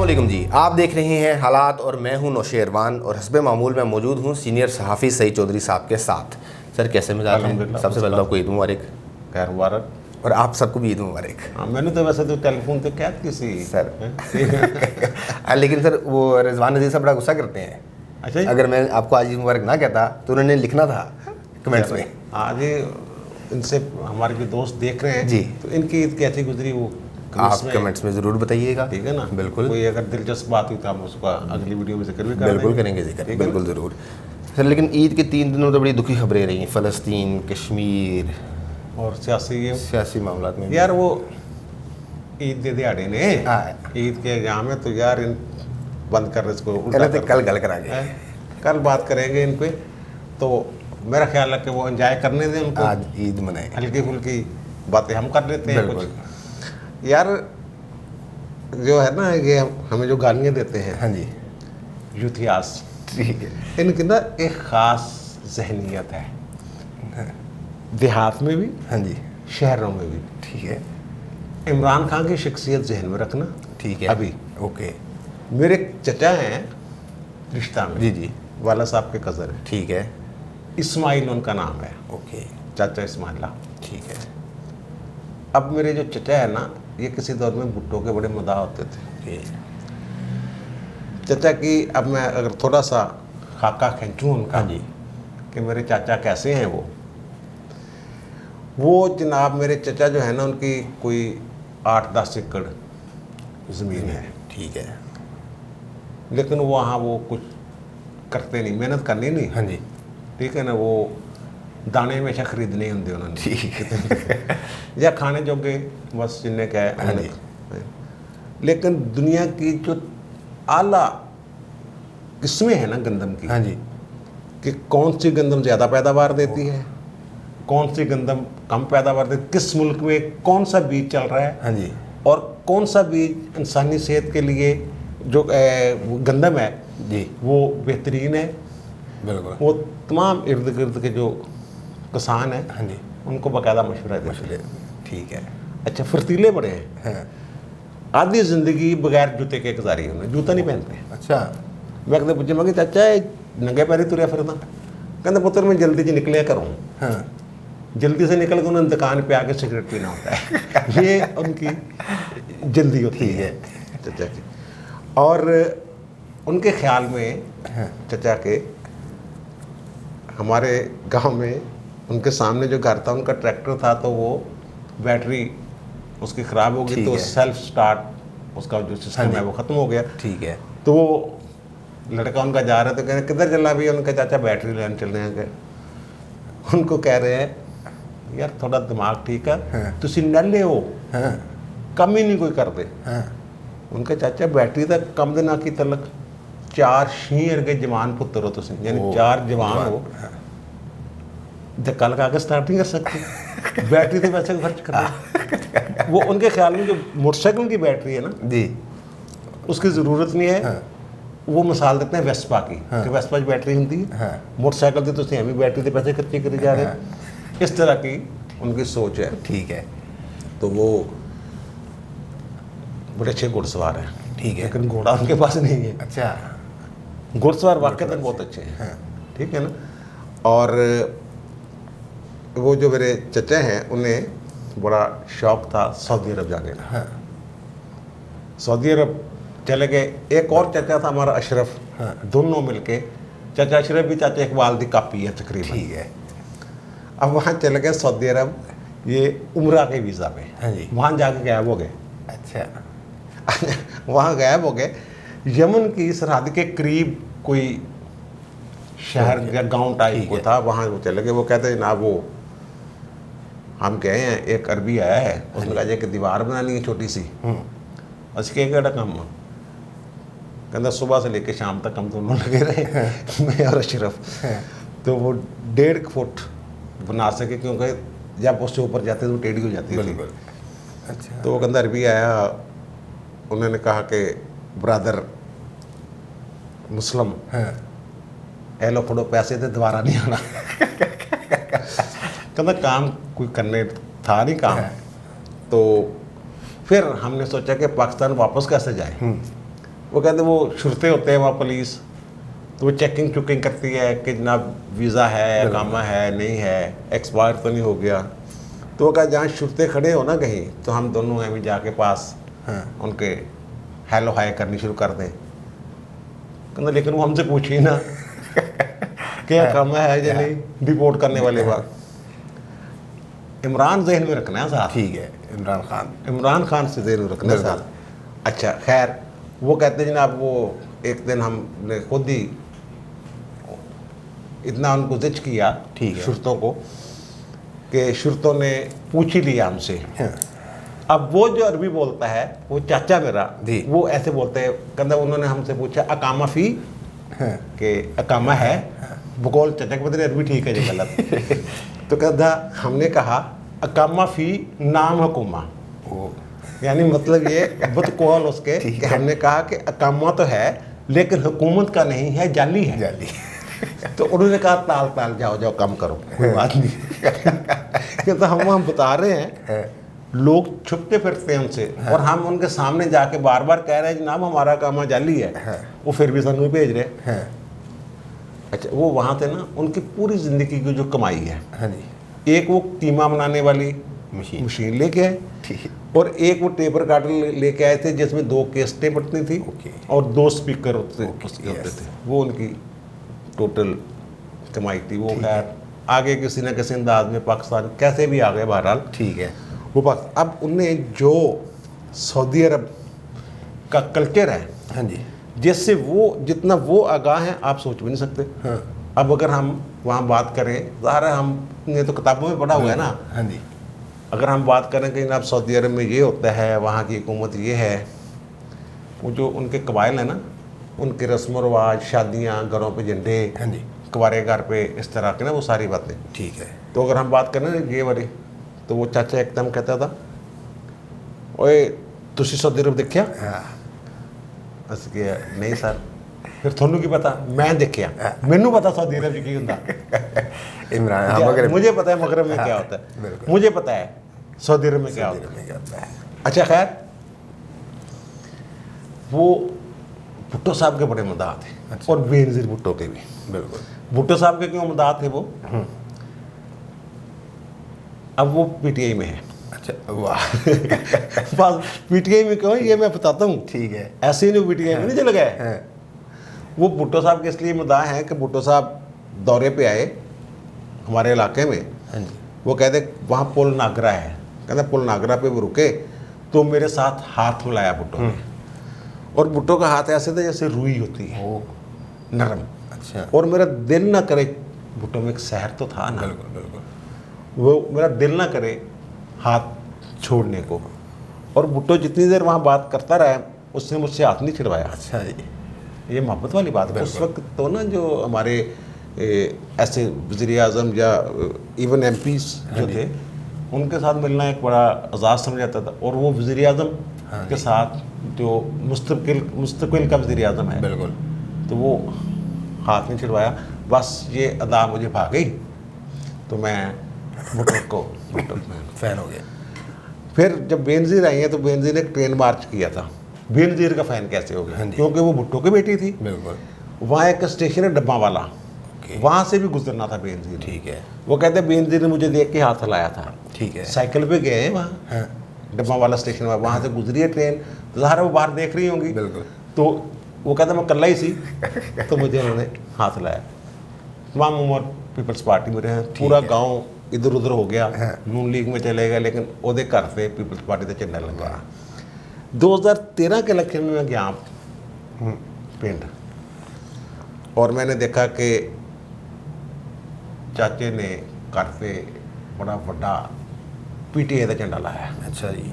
अस्सलामुअलैकुम जी, आप देख रहे हैं हालात और मैं हूं नौशेरवान और हस्बे मामूल में मौजूद हूं सीनियर सहाफ़ी सईद चौधरी साहब के साथ। सर कैसे मिजाज हैं? सबसे पहले आपको ईद मुबारक। खैर मुबारक। और आप सबको भी ईद मुबारक। हाँ, मैंने तो वैसे तो टेलीफोन पे क्या किसी सर लेकिन सर वो रिजवान नज़ीर साहब बड़ा गुस्सा करते हैं। अच्छा जी? अगर मैं आपको आज ईद मुबारक ना कहता तो उन्होंने लिखना था कमेंट्स में। आज इनसे हमारे जो दोस्त देख रहे हैं जी, तो इनकी ईद कैसी गुजरी वो आप कमेंट्स में ज़रूर बताइएगा। ठीक है ना? बिल्कुल, कोई अगर दिलचस्प बात हुई तो हम उसका अगली वीडियो में जिक्र भी बिल्कुल करेंगे जिक्र, बिल्कुल ज़रूर। सर लेकिन ईद के 3 दिनों तो बड़ी दुखी खबरें रही हैं, फ़लस्तीन, कश्मीर और सियासी मामला में। यार वो ईद के दिहाड़े ने हाँ। ईद के एग्जाम में तो यार इन बंद कर इसको कल गल करा गया, कल बात करेंगे इन पे। तो मेरा ख्याल है कि वो एंजॉय करने दें उनको, आज ईद मनाए, हल्की फुल्की बातें हम कर लेते हैं बिल्कुल। कुछ। यार जो है ना ये हमें जो गालियाँ देते हैं, हाँ जी, यूथियास, ठीक है, इनकी ना एक ख़ास जहनीत है, देहात में भी, हाँ जी, शहरों में भी। ठीक है, इमरान खान की शख्सियत जहन में रखना। ठीक है, अभी ओके, मेरे चचा हैं रिश्ता में, जी जी, वाला साहब के कज़न है, ठीक है, इस्माइल उनका नाम है, ओके, चाचा इस्माइला। ठीक है, अब मेरे जो चचा है ना, ये किसी दौर में भुट्टो के बड़े मदाह होते थे। ओके, चचा की अब मैं अगर थोड़ा सा खाका खींचूँ उनका, हाँ जी, कि मेरे चाचा कैसे हैं वो जनाब मेरे चचा जो है ना उनकी कोई 8-10 एकड़ ज़मीन है, ठीक है, लेकिन वहाँ वो कुछ करते नहीं, मेहनत करनी नहीं, हाँ जी, ठीक है ना। वो दाने हमेशा खरीदने होंगे उन्होंने, ठीक है, या खाने जोगे बस जिन्हें क्या हाँ है। जी, लेकिन दुनिया की जो आला किस्में हैं ना गंदम की, हाँ जी, कि कौन सी गंदम ज़्यादा पैदावार देती है, कौन सी गंदम कम पैदावार देती है, किस मुल्क में कौन सा बीज चल रहा है, हाँ जी, और कौन सा बीज इंसानी सेहत के लिए जो गंदम है जी, वो बेहतरीन है, बिल्कुल, वो तमाम इर्द गिर्द के जो किसान हैं हाँ जी, उनको बाकायदा मशवरा देते हैं। मशले, ठीक है, अच्छा, फुर्तीले बड़े हैं, हाँ, आधी ज़िंदगी बगैर जूते के गुजारी है, उन्हें जूता नहीं पहनते। अच्छा, मैं कहते पूछे मैं चाचा नंगे पैरी तुरया फिरदा, कहते पुत्र मैं जल्दी से निकलिया करूँ, हाँ, जल्दी से निकल के उन्होंने दुकान पे आके सिगरेट पीना होता है ये उनकी जल्दी होती है चचा की। और उनके ख्याल में हाँ, चचा के हमारे गांव में उनके सामने जो घर था उनका ट्रैक्टर था, तो वो बैटरी उसकी ख़राब हो गई, तो है। सेल्फ स्टार्ट उसका जो सिस्टम है वो ख़त्म हो गया। ठीक है, तो वो लड़का उनका जा रहा था, तो कहने किधर चला भैया, उनका चाचा बैटरी लेने चल रहे हैं। उनको कह रहे हैं यार थोड़ा दिमाग ठीक है, हाँ। तुसी नल्ले हो, हाँ, कम ही नहीं कोई करते। हाँ, उनका चाचा बैटरी तक कम दिन की तलक 4 शीर के जवान पुत्र हो तुम, यानी 4 जवान हो, तो कल का आगे स्टार्ट नहीं कर सकते बैटरी तो पैसे खर्च कर वो उनके ख्याल में जो मोटरसाइकिल की बैटरी है ना जी, उसकी ज़रूरत नहीं है। हाँ, वो मिसाल देते हैं वेस्पा की, हाँ। कि वेस्पा की बैटरी होती है, हाँ, मोटरसाइकिल की तो हमें बैटरी के पैसे खर्चे करे जा रहे हैं। इस तरह की उनकी सोच है। ठीक है, तो वो बड़े अच्छे घुड़सवार हैं, ठीक है, लेकिन घोड़ा उनके पास नहीं है। अच्छा, घुड़सवार वाकई में बहुत अच्छे हैं, हाँ, ठीक है ना। और वो जो मेरे चचा हैं उन्हें बड़ा शौक था सऊदी अरब जाने का। हाँ, सऊदी अरब चले गए। एक और चचा था हमारा अशरफ, हाँ, दोनों मिलके, चाचा अशरफ भी चाचा इकबाल की कापी है तकरीबन। ठीक है, अब वहाँ चले गए सऊदी अरब, ये उम्रा के वीज़ा पे, हाँ जी, वहाँ जाके गायब हो गए। अच्छा, वहाँ गायब हो गए। यमन की सरहद के करीब कोई शहर या गांव टाइप ठीक को है। था, वहाँ वो चले गए। वो कहते हैं ना वो हम गए हैं, एक अरबी आया है, उसने कहा एक दीवार बनानी है छोटी सी, उसके केड़ा काम है, कहता सुबह से लेकर शाम तक हम दोनों लगे रहे मैं और अशरफ। तो वो 1.5 फुट बना सके, क्योंकि जब उससे ऊपर जाते तो टेढ़ी हो जाती थी। बिल्कुल, अच्छा, तो वो कहता अरबी आया, उन्होंने कहा कि ब्रदर मुस्लिम, हाँ, ए लो फड़ो पैसे तो दोबारा नहीं आना कहता काम कोई करने था नहीं काम। तो फिर हमने सोचा कि पाकिस्तान वापस कैसे जाए। वो कहते वो शुरते होते हैं वहाँ पुलिस, तो वो चेकिंग चुकिंग करती है कि जनाब वीज़ा है, अकामा है, नहीं है, एक्सपायर तो नहीं हो गया। तो वो कहा जहाँ शुरते खड़े हो ना कहीं, तो हम दोनों एवं जाके पास उनके हेलो हाय करनी शुरू कर दें। कहना लेकिन वो हमसे पूछी ना क्या अकामा है या नहीं, डिपोर्ट करने वाले बात। इमरान जहन में रखना है साहब। ठीक है, इमरान खान से जहन में रखना है साहब। अच्छा खैर, वो कहते हैं जनाब वो एक दिन हमने खुद ही इतना उनको जिच किया शुरतों को कि शुरतों ने पूछ ही लिया हमसे। अब वो जो अरबी बोलता है, वो चाचा मेरा, वो ऐसे बोलते हैं, कहते उन्होंने हमसे पूछा अकामा फ़ी, कि अकामा है, भूगोल चाचा के बदले अरबी ठीक है जी गलत। तो कहता हमने कहा अकामा फ़ी नाम हुकुमा, यानी मतलब ये बदकौल उसके कि हमने कहा कि अकामा तो है लेकिन हुकूमत का नहीं है, जाली है। जाली। तो उन्होंने कहा ताल ताल जाओ जाओ कम करो, कोई बात नहीं। तो हम बता रहे हैं, लोग छुपते फिरते हैं उनसे, और हम उनके सामने जाके बार बार कह रहे हैं जनाब हमारा कामा जाली है, वो फिर भी सानू भेज रहे हैं। अच्छा, वो वहाँ थे ना, उनकी पूरी ज़िंदगी की जो कमाई है, एक वो कीमा बनाने वाली मशीन लेके आए, और एक वो टेपर कार्डर लेके आए थे जिसमें 2 केस्टें पड़ती थी और 2 स्पीकर होते थे। वो उनकी टोटल कमाई थी। वो खैर आगे किसी न किसी अंदाज में पाकिस्तान कैसे भी आ गए बहरहाल, ठीक है। वो पास अब उनने जो सऊदी अरब का कल्चर है, हाँ जी, जिससे वो जितना वो आगाह हैं आप सोच भी नहीं सकते। अब अगर हम वहाँ बात करें, ज़ाहिर है हमने तो किताबों में पढ़ा हुआ है ना। हाँ जी, अगर हम बात करें कि जनाब सऊदी अरब में ये होता है, वहाँ की हुकूमत ये है, वो जो उनके कबाइल हैं ना, उनके रस्म व रवाज, शादियाँ, घरों पे झंडे, हाँ जी, कुंवारे घर पे, इस तरह के ना वो सारी बातें, ठीक है। तो अगर हम बात करें ना ये वाली, तो वो चाचा एकदम कहता था, ओए तुसी सऊदी अरब देखिया? अस किया नहीं सर। फिर थोनू की पता, मैं देखिया, मैनू पता सऊदी अरब की होंदा। इमरान, मुझे पता है मगरब में क्या होता है, मुझे पता है सऊदी अरब में क्या होता है। अच्छा खैर, वो भुट्टो साहब के बड़े मदाह थे। और बेनज़ीर भुट्टो के भी। बिल्कुल। भुट्टो साहब के क्यों मदाह थे वो? अब वो पीटीआई में है। अच्छा, वाह। बस पीटीआई में क्यों, ये मैं बताता हूँ। ठीक है। ऐसे ही नहीं पीटीआई में नहीं चले गए। वो भुट्टो साहब के इसलिए मदाह हैं कि भुट्टो साहब दौरे पे आए हमारे इलाके में। वो कहते वहाँ पुल नागरा है, कहते पुल नागरा पे वो रुके, तो मेरे साथ हाथ मिलाया भुट्टो ने, और भुट्टो का हाथ ऐसे था जैसे रुई होती है, नरम। अच्छा। और मेरा दिल ना करे, भुट्टो में एक शहर तो था ना, बिल्कुल बिल्कुल, वो मेरा दिल ना करे हाथ छोड़ने को। और भुट्टो जितनी देर वहाँ बात करता रहा, उसने मुझसे हाथ नहीं छिड़वाया। अच्छा जी, ये मोहब्बत वाली बात है। उस वक्त तो ना जो हमारे ऐसे वज़ीर आज़म या इवन एमपीज़ जो थे, उनके साथ मिलना एक बड़ा एजाज़ समझ आता था। और वो वज़ीर आज़म के साथ जो मुस्तकिल का वज़ीर आज़म है, बिल्कुल, तो वो हाथ नहीं छिड़वाया। बस ये अदा मुझे भा गई, तो मैं भुट्टो फ़ैन हो गया। फिर जब बेनज़ीर आई हैं, तो बेनज़ीर ने एक ट्रेन मार्च किया था। बेनज़ीर का फ़ैन कैसे हो गया? क्योंकि वो भुट्टो की बेटी थी। बिल्कुल। वहाँ एक स्टेशन है डब्बा वाला, वहाँ से भी गुजरना था बेनज़ीर। ठीक है। वो कहते हैं बेनज़ीर ने मुझे देख के हाथ हिलाया था। ठीक है। साइकिल पे गए हैं वहाँ, डब्बा वाला स्टेशन, वहाँ से गुजरी है ट्रेन, तो ज़ाहिर वो बाहर देख रही होंगी। बिल्कुल। तो वो कहता मैं कल्ला ही सी, तो मुझे उन्होंने हाथ हिलाया। तमाम उम्र पीपल्स पार्टी में रहे, पूरा गाँव इधर उधर हो गया, नून लीग में चले गए, लेकिन ओदे घर से पीपल्स पार्टी से झंडा लगा। 2013 के इलेक्शन में मैं गया पिंड, और मैंने देखा कि चाचे ने घर से बड़ा बड़ा पीटीआई का झंडा लाया। अच्छा जी।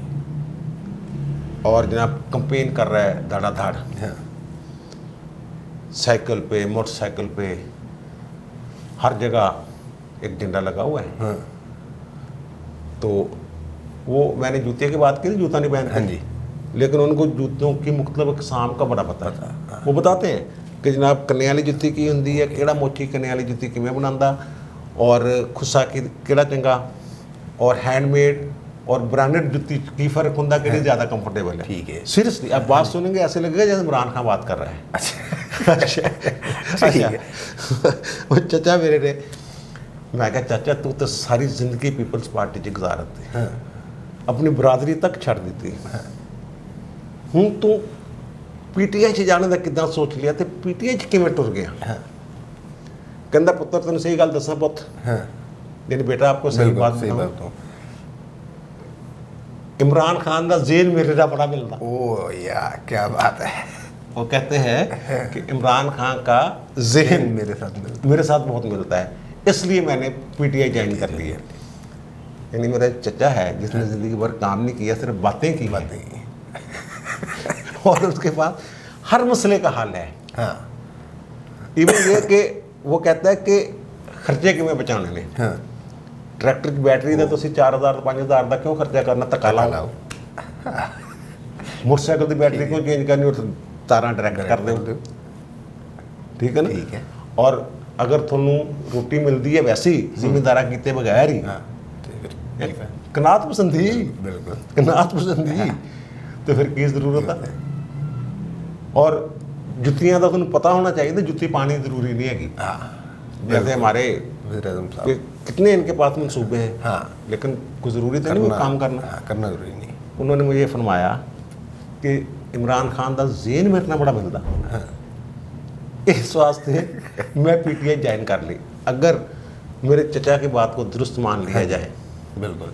और जनाब कंपेन कर रहा है धड़ाधड़, साइकिल पे, मोटरसाइकिल पे, हर जगह एक झंडा लगा हुआ है। तो वो मैंने जूते की बात की, जूता नहीं पहनते जी, लेकिन उनको जूतों की मुख्तलिफ अक़साम का बड़ा पता है। वो बताते हैं कि जनाब कन्ने वाली जुत्ती की होंदी है, केड़ा मोची कन्ने वाली जुत्ती किवें बनांदा, और खुस्सा की केड़ा चंगा, और हैंडमेड और ब्रांडेड जुत्ती की फर्क होता कि ज़्यादा कंफर्टेबल है। ठीक है। सीरियसली आप बात सुनेंगे ऐसे लगेगा जैसे इमरान खान बात कर रहा है। अच्छा ठीक है। वो चचा मेरे ने, मैं कहा चाचा तू तो सारी जिंदगी पीपल्स पार्टी च गुजार दी, अपनी बरादरी तक छड़ दी, हूँ तू पीटीआई च जाने का कितना सोच लिया, तो पीटीआई च किवें टुर गया? कहता पुत्र तेन सही गल दसा पुत, यानी बेटा आपको सही बात बताऊं, इमरान खान का जेल मेरे का बड़ा मिलता। ओ यार क्या बात है। वो कहते हैं कि इमरान खान का जेहन मेरे साथ बहुत मिलता है, इसलिए मैंने पीटीआई ज्वाइन कर ली है। यानी मेरा चचा है जिसने ज़िंदगी भर काम नहीं किया, सिर्फ बातें की और उसके बाद हर मसले का हल है। हाँ। इवन ये कि वो कहता है कि खर्चे किमें बचाने ने। हाँ। ट्रैक्टर की बैटरी का तो 4000 5000 का क्यों खर्चा करना, धक्का लाओ। मोटरसाइकिल की बैटरी क्यों चेंज करनी, और तारा डायरेक्ट कर दो, ठीक है ना। ठीक है। और अगर थोनू रोटी मिलती है वैसे ही जिम्मेदारा किए बगैर ही, कनात पसंदी, बिल्कुल कनात पसंदी, तो फिर की जरूरत है। और जुत्तियां का तुम पता होना चाहिए, जुत्ती पानी जरूरी नहीं हैगी। जैसे हमारे कितने इनके पास मंसूबे हैं, हाँ, लेकिन कुछ ज़रूरी तो नहीं वो काम करना। हाँ, करना जरूरी नहीं। उन्होंने मुझे फरमाया कि इमरान खान का जेन मेरे ना बड़ा मिलता, हाँ। इस वास्ते मैं पीटीआई ज्वाइन कर ली। अगर मेरे चचा की बात को दुरुस्त मान लिया जाए, बिल्कुल,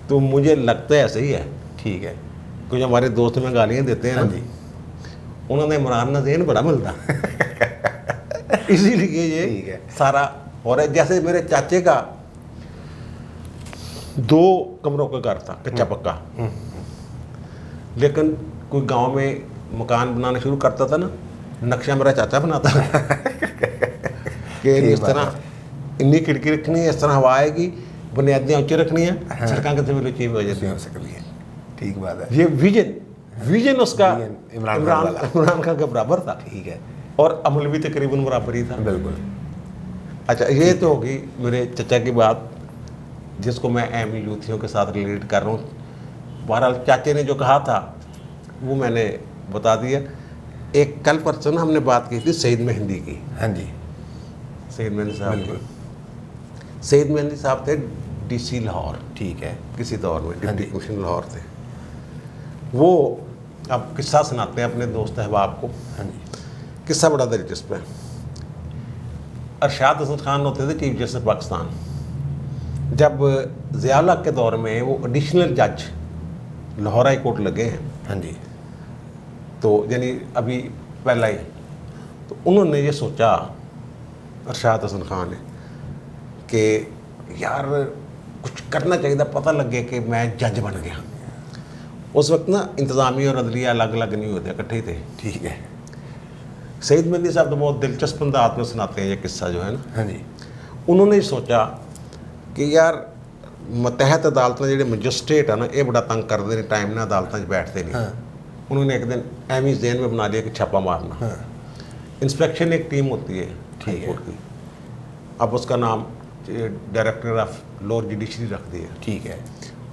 तो मुझे लगता है ऐसे ही है। ठीक है। कुछ हमारे दोस्त में गालियाँ देते हैं ना जी, उन्होंने इमरान का जेन बड़ा मिलता इसीलिए ये सारा हो रहा है। जैसे मेरे चाचे का 2 कमरों का घर था, कच्चा पक्का, लेकिन कोई गांव में मकान बनाना शुरू करता था ना, नक्शा मेरा चाचा बनाता था कि इस तरह इन्नी खिड़की रखनी है, इस तरह हवा आएगी, बुनियादियाँ ऊँची रखनी है, सड़क कितने भी ऊँची हो जाती हो सकती है। ठीक बात है। ये विजन उसका इमरान खान के बराबर था। ठीक है। और अमल भी तकरीबन बराबर ही था। बिल्कुल। अच्छा, ये तो होगी मेरे चचा की बात, जिसको मैं एम यूथियों के साथ रिलेट कर रहा हूँ। बहरहाल चाचे ने जो कहा था वो मैंने बता दिया। एक कल परसों ना हमने बात की थी सईद मेहंदी की। हाँ जी, सईद मेहंदी साहब, बिल्कुल। सईद मेहंदी साहब थे डीसी लाहौर, ठीक है, किसी दौर में डिप्टी कमिश्नर लाहौर थे। वो अब किस्सा सुनाते हैं अपने दोस्त अहबाब को। हाँ जी। किस्सा बड़ा दिलचस्प है। अरशाद हसन खान होते थे चीफ जस्टिस पाकिस्तान। जब ज़िया के दौर में वो एडिशनल जज लाहौर हाई कोर्ट लगे हैं, हाँ जी, तो यानी अभी पहला ही, तो उन्होंने ये सोचा अरशाद हसन खान ने कि यार कुछ करना चाहिए, पता लगे कि मैं जज बन गया। उस वक्त ना इंतज़ामिया और अदलिया अलग अलग नहीं होते, इकट्ठे ही थे। ठीक है। सईद मेहंदी साहब तो बहुत दिलचस्प अंदाज में सुनाते हैं ये किस्सा जो है ना। हाँ जी। उन्होंने सोचा कि यार मतहत अदालत जो मजिस्ट्रेट है ना, ये बड़ा तंग करते हैं, टाइम ना अदालत बैठते नहीं। हाँ। उन्होंने एक दिन एम जेन में बना दिया कि छापा मारना। हाँ। इंस्पेक्शन एक टीम होती है ठीक है। कोर्ट की, अब उसका नाम डायरेक्टर ऑफ लोअर जुडिशरी रख दिया। ठीक है।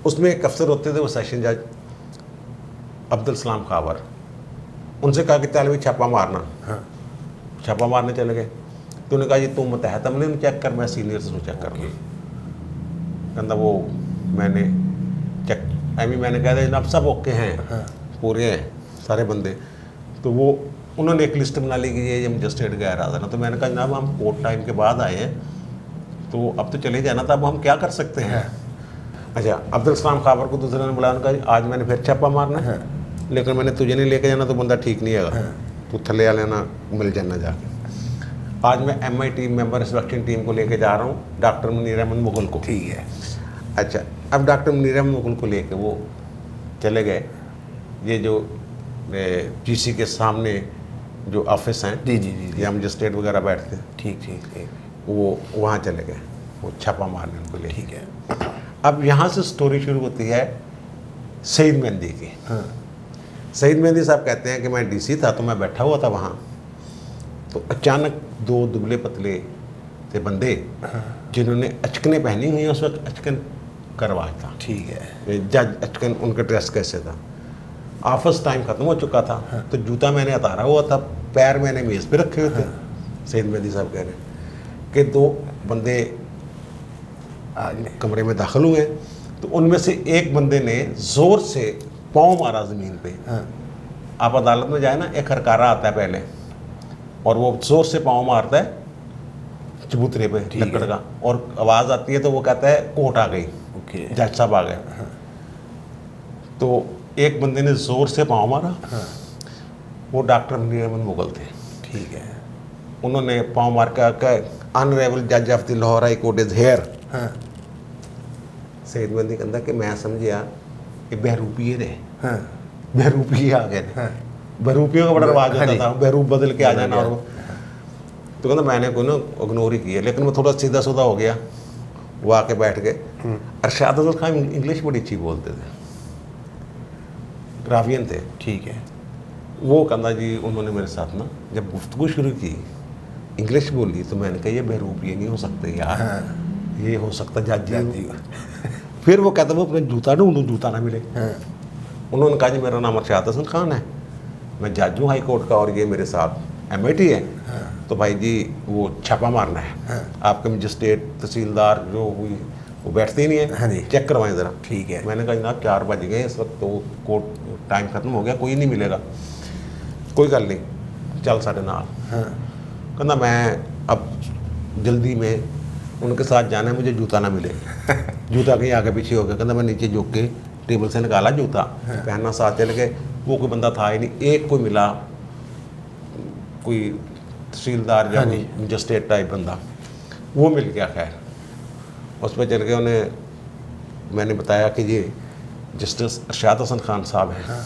उसमें एक अफसर होते थे, वो सेशन जज अब्दुल सलाम खावर। उनसे कहा कि चल भी छापा मारना। हाँ। छापा मारने चले गए, तो उन्होंने कहा जी तुम मतहत अमले में चेक कर, मैं सीनियर से चेक करना। कहता वो मैंने चेक मैंने कहा था जनाब सब ओके हैं। हाँ। पूरे हैं सारे बंदे। तो वो उन्होंने एक लिस्ट बना ली कि ये मजिस्ट्रेट गैर हाज़िर ना। तो मैंने कहा जनाब हम कोर्ट टाइम के बाद आए हैं, तो अब तो चले जाना था, अब हम क्या कर सकते हैं। अच्छा, अब्दुल सलाम खाबर को दूसरे ने बुलाया, कहा आज मैंने फिर छापा मारना है, लेकिन मैंने तुझे नहीं लेके जाना, तो बंदा ठीक नहीं है, तू थले वाले ना मिल जाना जाके। आज मैं MI team member inspection team को लेके जा रहा हूँ डॉक्टर मुनीर अहमद मुगल को। ठीक है। अच्छा, अब डॉक्टर मुनीर अहमद मुगल को लेके वो चले गए, ये जो GC के सामने जो ऑफिस हैं, जी जी जी, या मजिस्ट्रेट वगैरह बैठते हैं, ठीक ठीक ठीक, वो वहाँ चले गए, वो छापा मारने उनको ले। ठीक है। अब यहाँ से स्टोरी शुरू होती है सईद मेहंदी की। हाँ। सईद मेहंदी साहब कहते हैं कि मैं DC था, तो मैं बैठा हुआ था वहाँ, तो अचानक 2 दुबले पतले थे बंदे, जिन्होंने अचकनें पहनी हुई हैं। उस वक्त अचकन करवाया था। ठीक है। जज अचकन उनका ड्रेस कैसे था, ऑफिस टाइम ख़त्म हो चुका था। तो जूता मैंने उतारा हुआ था, पैर मैंने मेज़ पे रखे हुए थे। सईद मेहंदी साहब कह रहे हैं कि 2 बंदे कमरे में दाखिल हुए, तो उनमें से एक बंदे ने ज़ोर से पाँव मारा ज़मीन पे। आप अदालत में जाए ना, एक हरकारा आता है पहले, और वो ज़ोर से पाँव मारता है चबूतरे पे लकड़ का, और आवाज़ आती है तो वो कहता है कोर्ट आ गई, जज साहब आ गए। तो एक बंदे ने ज़ोर से पाँव मारा। वो डॉक्टर मुनीर अहमद मुगल थे। ठीक है। उन्होंने पाँव मार के अनरेबल जज of the Lahore high court is here. Syed Mehndi कहता कि मैं समझिया कि बहरूपिये रहे, बहरूपिये आ गए। बहरूपियों का बड़ा रवाज होता था, बहरूप बदल के आ जाना। और तो कहता मैंने कोई ना इग्नोर ही किया, लेकिन मैं थोड़ा सीधा सुधा हो गया। वो आके बैठ गए। अरशाद अजहर खान इंग्लिश बड़ी अच्छी बोलते थे, रावियन थे। ठीक है। वो कहता जी उन्होंने मेरे साथ ना जब गुफ्तगू शुरू की, इंग्लिश बोली, तो मैंने कहा ये बहरूप ये नहीं हो सकते यार, ये हो सकता जज जी। फिर वो कहता वो अपने जूता ढूंढूं, जूता ना मिले। उन्होंने कहा जी मेरा नाम अरशाद हसन खान है, मैं जज हूँ हाई कोर्ट का, और ये मेरे साथ MIT है। तो भाई जी वो छापा मारना है, आपके मजिस्ट्रेट तहसीलदार जो हुई वो बैठते ही नहीं है, चेक करवाएं ज़रा। ठीक है। मैंने कहा जनाब 4 बज गए इस वक्त, तो कोर्ट टाइम ख़त्म हो गया, कोई नहीं मिलेगा। कोई गल नहीं, चल साढ़े नाल। कहना मैं अब जल्दी में उनके साथ जाना है, मुझे जूता ना मिले। जूता कहीं आगे पीछे हो गया। कहना मैं नीचे झुक के टेबल से निकाला जूता, पहनना, साथ चले गए। वो कोई बंदा था ही नहीं, एक कोई मिला, कोई तहसीलदार या मजिस्ट्रेट टाइप बंदा, वो मिल गया। खैर उस पर चल गए। उन्हें मैंने बताया कि ये जस्टिस अरशाद हसन खान साहब हैं।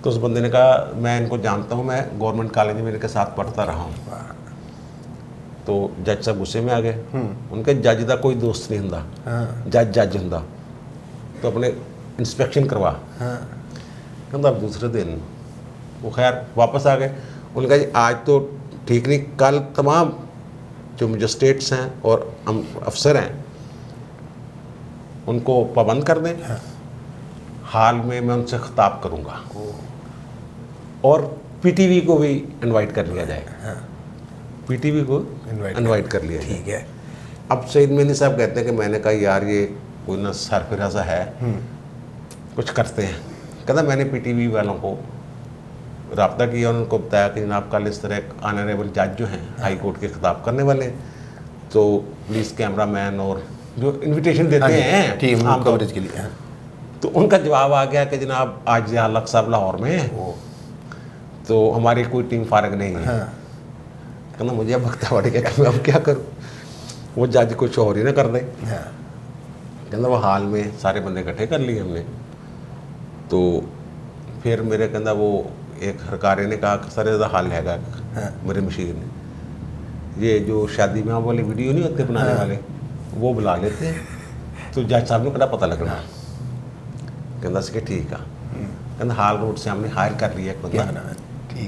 तो उस बंदे ने कहा मैं इनको जानता हूँ, मैं गवर्नमेंट कॉलेज में इनके साथ पढ़ता रहा हूँ। तो जज साहब गुस्से में आ गए। उनके जज का कोई दोस्त नहीं होंदा, जज होंदा, तो अपने इंस्पेक्शन करवा। कहता अब दूसरे दिन वो खैर वापस आ गए। उन्होंने कहा जी आज तो ठीक नहीं, कल तमाम जो मजिस्ट्रेट्स हैं और अफसर हैं उनको पाबंद कर दें, हाल में मैं उनसे खिताब करूँगा, और PTV को भी इनवाइट कर लिया जाए। PTV को इनवाइट कर लिया। ठीक है। अब सईद मेहंदी साहब कहते हैं कि मैंने कहा यार ये कोई ना सरफराजा है, कुछ करते हैं। कहता मैंने PTV वालों को रब्ता किया, उनको बताया कि जनाब कल इस तरह ऑनरेबल जज जो हैं हाई कोर्ट के खिताब करने वाले हैं, तो प्लीज़ कैमरामैन और जो इन्विटेशन देते हैं टीम कवरेज के लिए। तो उनका जवाब आ गया कि जनाब आज अलग साहब लाहौर में है, तो हमारी कोई टीम फारग नहीं है। कहना मुझे अब वक्त पड़ गया कि मैं अब क्या करूँ, वो जज कुछ और ही ना कर दे। कहना वो हाल में सारे बंदे इकट्ठे कर लिए हमने। तो फिर मेरे कहना वो एक हरकारे ने कहा कि सर ज़्यादा हाल हैगा। मेरे मशीर ने ये जो शादी में वाले वीडियो नहीं होते बनाने वाले, वो बुला लेते हैं। तो जज साहब ने कहा पता लगना। कहना कि ठीक है। कहना हाल रोड से हमने हायर कर लिया एक बंदा,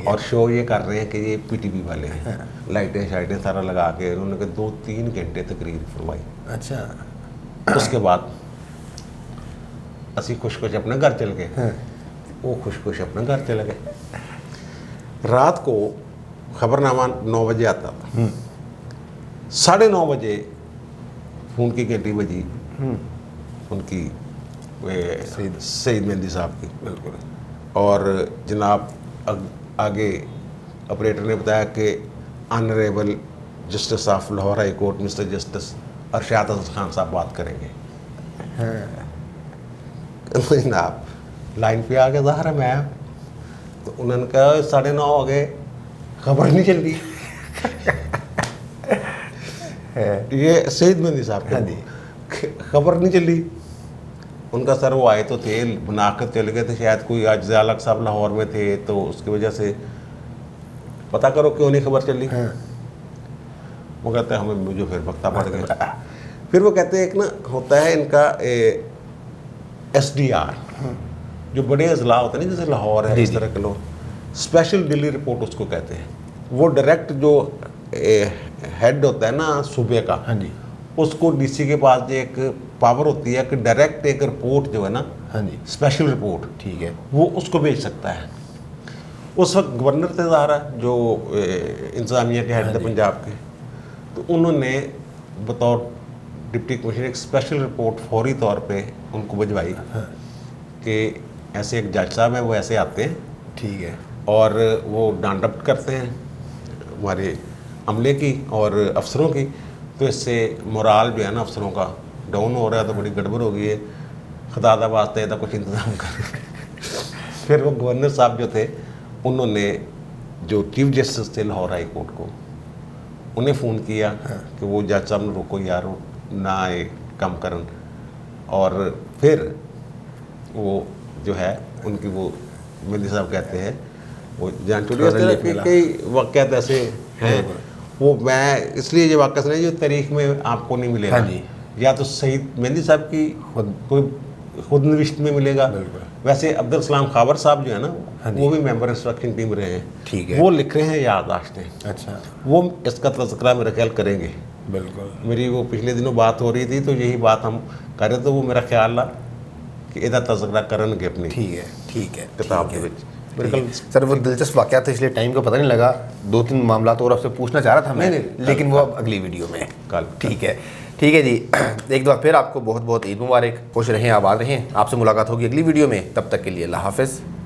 और शो ये कर रहे हैं कि ये PTV वाले हैं। लाइटें शाइटें सारा लगा के उन्होंने 2-3 घंटे तकरीर फरमाई। अच्छा। उसके बाद असी खुश अपने घर चल गए, वो खुश अपने घर चले गए। रात को खबरनामा 9 बजे आता था, 9:30 बजे फ़ोन की घंटी बजी उनकी सईद मेहंदी साहब की। बिल्कुल। और जनाब आगे ऑपरेटर ने बताया कि honourable justice of Lahore high court mister justice Arshad Hasan Khan sahab बात करेंगे। जनाब लाइन पे आ गया ज़ाहिर है मैं, तो उन्होंने कहा 9:30 हो गए, खबर नहीं चल रही। ये सईद मेहंदी साहब खबर नहीं चली। उनका सर वो आए तो थे, बना कर चले गए थे, शायद कोई आज अलग साहब लाहौर में थे, तो उसकी वजह से पता करो क्यों नहीं खबर चली। वो कहते हैं हमें मुझे फिर वक्ता पड़ गया। फिर वो कहते हैं एक ना होता है इनका SDR, जो बड़े अजला होते हैं ना, जैसे लाहौर है इस तरह के लोग, स्पेशल डेली रिपोर्ट उसको कहते हैं। वो डायरेक्ट जो हेड होता है ना सूबे का, उसको DC के पास एक पावर होती है कि डायरेक्ट एक रिपोर्ट जो है ना, हाँ जी, स्पेशल रिपोर्ट, ठीक है, वो उसको भेज सकता है। उस वक्त गवर्नर थे ज़ाहिर है जो इंतज़ामिया के हेड थे पंजाब के, तो उन्होंने बतौर डिप्टी कमिश्नर एक स्पेशल रिपोर्ट फौरी तौर पे उनको भिजवाई कि ऐसे एक जज साहब हैं, वो ऐसे आते हैं, ठीक है, और वो डांट डपट करते हैं हमारे अमले की और अफसरों की, तो इससे मोराल जो है ना अफसरों का डाउन हो रहा है, तो बड़ी गड़बड़ हो गई है, खुदा दा वास्ते था कुछ इंतज़ाम कर। फिर वो गवर्नर साहब जो थे, उन्होंने जो चीफ जस्टिस थे लाहौर हाई कोर्ट को, उन्हें फ़ोन किया कि वो जज साहब ने रोको यार, वो ना आए कम करन, और फिर वो जो है उनकी वो मेहंदी साहब कहते हैं वो जान छुड़ी, इस तरह के कई वाक़यात ऐसे हैं, वो मैं इसलिए ये वाक़या सुना जो तारीख में आपको नहीं मिलेगा। हाँ जी, या तो सईद मेहंदी साहब की कोई खुद नविश्त में मिलेगा, वैसे अब्दुल सलाम खावर साहब जो है ना, वो भी मेंबर इंस्ट्रक्शन टीम रहे हैं, ठीक है, वो लिख रहे हैं याददाश्तें, अच्छा, वो इसका तज़किरा मेरा ख्याल करेंगे। बिल्कुल, मेरी वो पिछले दिनों बात हो रही थी, तो यही बात हम कर रहे थे, वो मेरा ख्याल रहा कि इहदा तज़किरा करनगे अपनी ठीक है, ठीक है, किताब के विच। मेरे ख्याल सर वो दिलचस्प वाक़या था, इसलिए टाइम का पता नहीं लगा, 2-3 मामला तो और आपसे पूछना चाह रहा था मैं, लेकिन वो अब अगली वीडियो में कल। ठीक है, ठीक है जी। एक बार फिर आपको बहुत बहुत ईद मुबारक, खुश रहें, आबाद रहें। आपसे मुलाकात होगी अगली वीडियो में, तब तक के लिए अल्लाह हाफ़िज़।